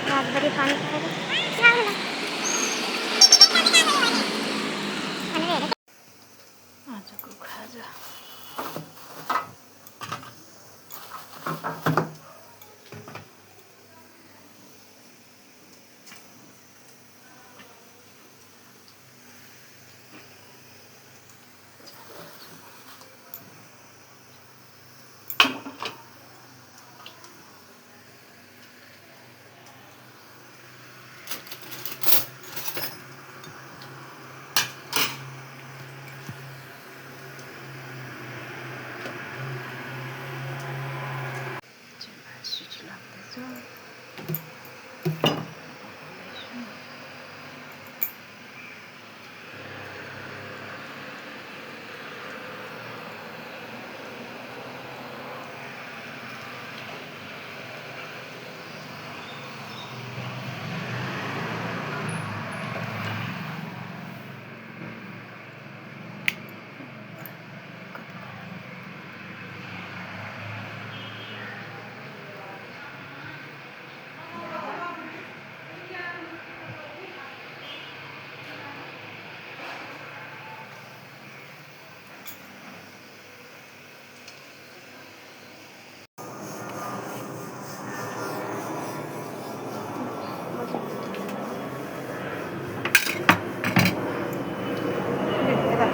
रातभरि पानी आजको खाजा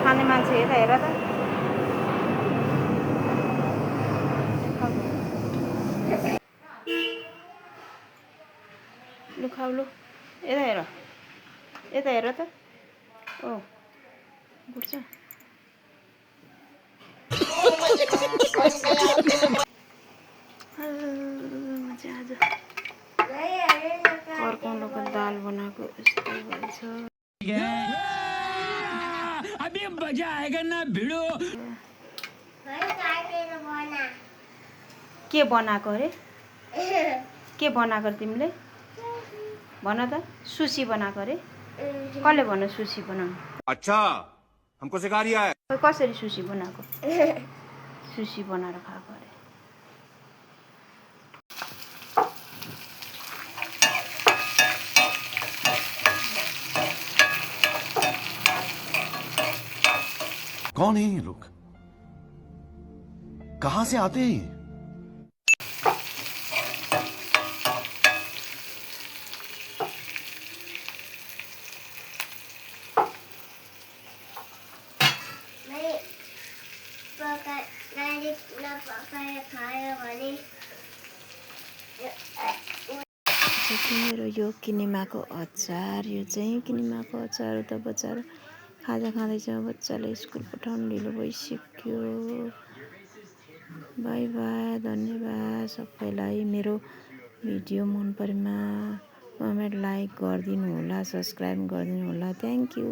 खाने मान्छे यता हेर त लु खाऊ लु यता हेर त ओ बुझ्छ आज फर्काउनुको दाल बनाएको यस्तो भएछ अभी मजा आएगा ना भिडो के बनाएको अरे के बनाएको तिमीले भन त सुसी बनाएको अरे कसले भन्यो सुसी बनाउनु अच्छा हमको सिखा रिया है कसरी सुसी बनाएको सुसी बनाएर खाएको अरे कौन है ये लोग कहां से आते हैं मेरो यो किनेमाको अचार यो चाहिँ किनेमाको अचार त बच्चाहरू खाजा खाँदैछ बच्चाले स्कुल पठाउनु ढिलो भइसक्यो बाई बाई धन्यवाद सबैलाई मेरो भिडियो मन परेमा कमेन्ट लाइक गरिदिनु होला सब्स्क्राइब गरिदिनु होला थ्याङ्क यू